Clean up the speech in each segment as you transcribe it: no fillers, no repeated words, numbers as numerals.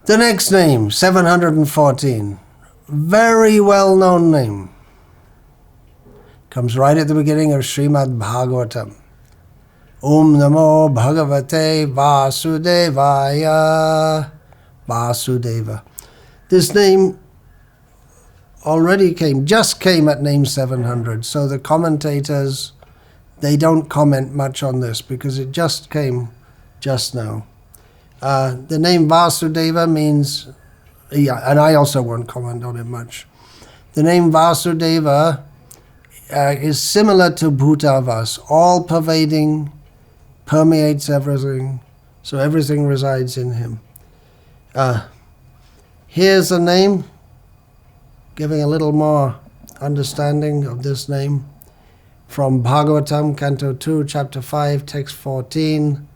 The next name, 714. Very well-known name. Comes right at the beginning of Srimad Bhagavatam. Om Namo Bhagavate Vasudevaya. Vasudeva. This name already just came at name 700. So the commentators, they don't comment much on this because it just came just now. The name Vasudeva means, and I also won't comment on it much. The name Vasudeva is similar to Bhutavas, all-pervading, permeates everything, so everything resides in him. Here's a name, giving a little more understanding of this name, from Bhagavatam, Canto 2, Chapter 5, Text 14.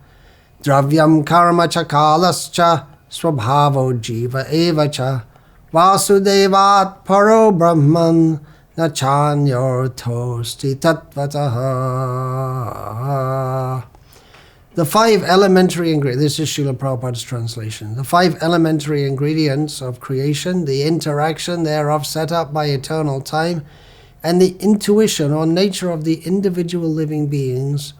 Dravyam karma cha kalascha swabhavo jiva eva cha vasudevat paro brahman na chanyor tosti tatvataha. The 5 elementary ingredients, this is Srila Prabhupada's translation. The 5 elementary ingredients of creation, the interaction thereof set up by eternal time, and the intuition or nature of the individual living beings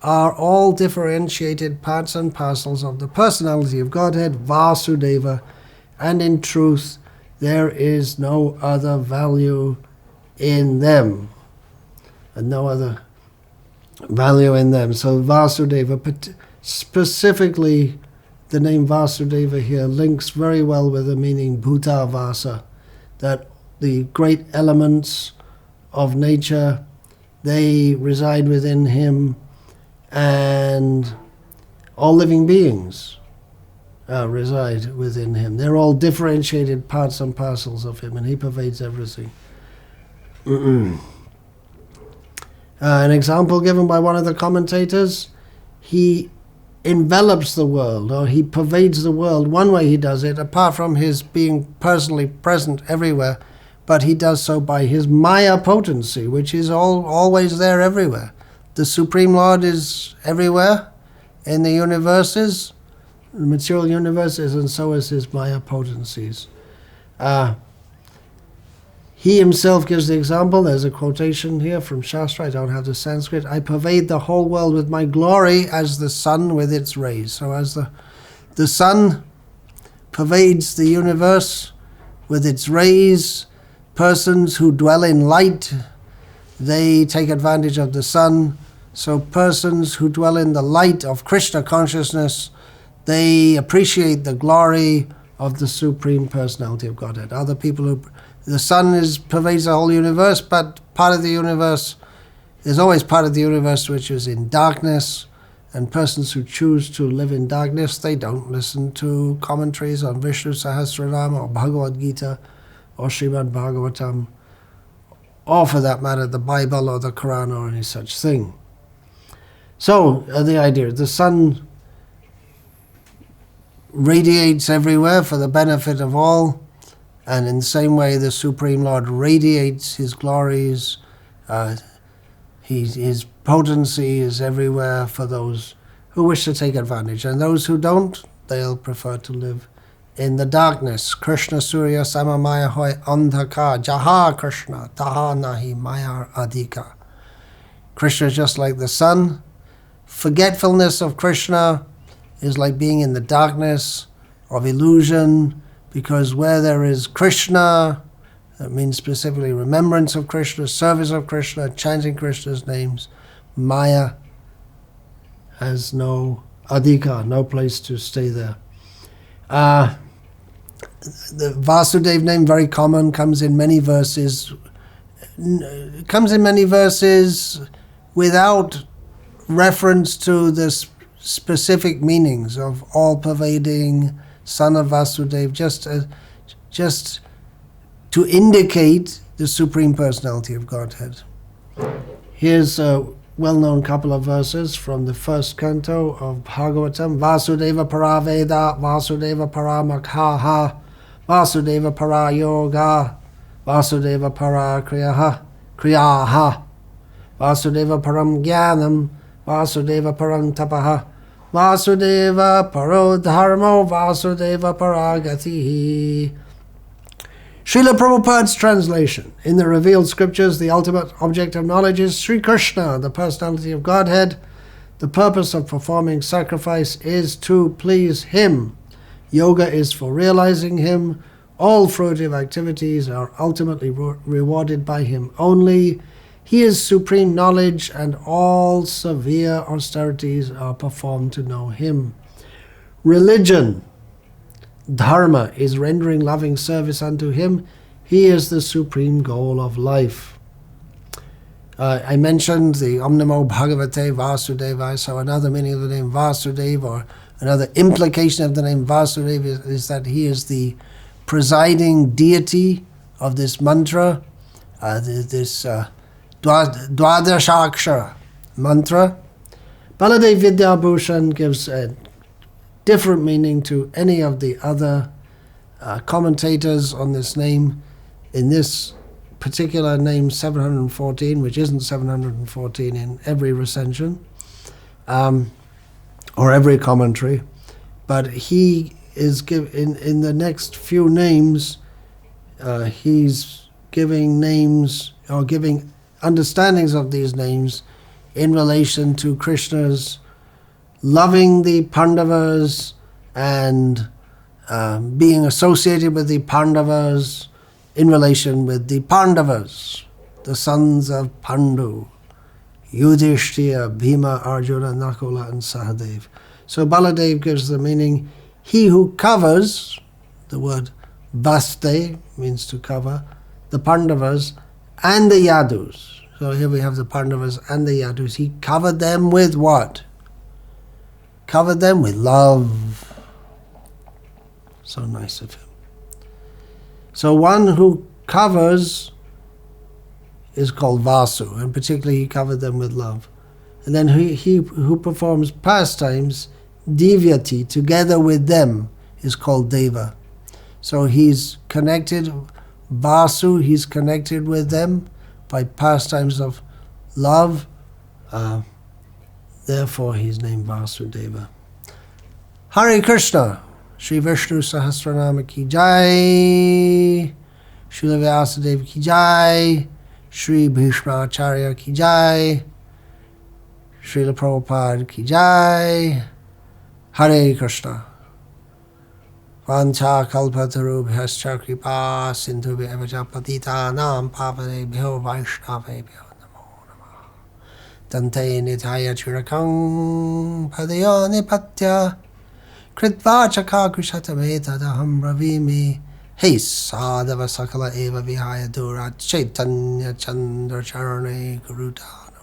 are all differentiated parts and parcels of the personality of Godhead, Vasudeva, and in truth, there is no other value in them, and no other value in them. So Vasudeva, specifically the name Vasudeva here, links very well with the meaning Bhutavasa, that the great elements of nature, they reside within him, and all living beings reside within him. They're all differentiated parts and parcels of him, and he pervades everything. An example given by one of the commentators, he envelops the world, or he pervades the world. One way he does it, apart from his being personally present everywhere, but he does so by his Maya potency, which is always there everywhere. The Supreme Lord is everywhere in the universes, the material universes, and so is his Maya potencies. He himself gives the example. There's a quotation here from Shastra. I don't have the Sanskrit. I pervade the whole world with my glory as the sun with its rays. So as the sun pervades the universe with its rays, persons who dwell in light, they take advantage of the sun. So persons who dwell in the light of Krishna consciousness, they appreciate the glory of the Supreme Personality of Godhead. Other people who... The sun pervades the whole universe, but part of the universe, there's always part of the universe which is in darkness, and persons who choose to live in darkness, they don't listen to commentaries on Vishnu Sahasranama or Bhagavad Gita or Srimad Bhagavatam, or for that matter, the Bible or the Quran or any such thing. So, the idea, the sun radiates everywhere for the benefit of all, and in the same way the Supreme Lord radiates his glories, his potency is everywhere for those who wish to take advantage, and those who don't, they'll prefer to live in the darkness. Krishna Surya Samamaya Hoy Andhaka Jaha Krishna Taha Nahi Maya Adhika. Krishna is just like the sun. Forgetfulness of Krishna is like being in the darkness of illusion, because where there is Krishna, that means specifically remembrance of Krishna, service of Krishna, chanting Krishna's names, Maya has no adhika, no place to stay there. The Vasudeva name, very common, comes in many verses. Without reference to the specific meanings of all-pervading, son of Vasudeva, just to indicate the Supreme Personality of Godhead. Here's a well-known couple of verses from the first canto of Bhagavatam. Vasudeva para Veda, Vasudeva para Makhaha, Vasudeva para Yoga, Vasudeva para Kriyaha, Vasudeva param Jnanam, Vasudeva param Tapaha, Vasudeva paro dharmo Vasudeva paragati. Srila Prabhupada's translation. In the revealed scriptures, the ultimate object of knowledge is Sri Krishna, the personality of Godhead. The purpose of performing sacrifice is to please Him. Yoga is for realizing Him. All fruitive activities are ultimately rewarded by Him only. He is supreme knowledge, and all severe austerities are performed to know Him. Religion, dharma, is rendering loving service unto Him. He is the supreme goal of life. I mentioned the Om Namo Bhagavate Vasudevaya, so another meaning of the name Vasudeva, or another implication of the name Vasudeva is that He is the presiding deity of this mantra, this Dwadashakshara mantra. Baladev Vidyabhushan gives a different meaning to any of the other commentators on this name. In this particular name 714, which isn't 714 in every recension or every commentary, but he is in the next few names, he's giving names or giving understandings of these names in relation to Krishna's loving the Pandavas and being associated with the Pandavas in relation with the Pandavas, the sons of Pandu, Yudhishthira, Bhima, Arjuna, Nakula and Sahadev. So Baladev gives the meaning, he who covers, the word Vaste means to cover, the Pandavas and the Yadus. So here we have the Pandavas and the Yadus. He covered them with what? Covered them with love. So nice of him. So one who covers is called Vasu, and particularly he covered them with love. And then he who performs pastimes, Divyati, together with them, is called Deva. So he's connected, Vasu, he's connected with them by pastimes of love. Therefore he's named Vasudeva. Hare Krishna. Shri Vishnu Sahasranama ki jai. Shri Vasudeva ki jai. Shri Bhishma Acharya ki jai. Srila Prabhupada ki jai. Hare Krishna. Vancha kalpatarubhyascha kripa sindhubhya evacha patitanam pavanebhyo vaishnavebhyo namo namah. Dante nithaya chirakam padaya nipatya kritva chaka krishatamhe tadaham bravimi. Hey sadhava sakala eva vihaya durat chaitanya chandra charane gurudana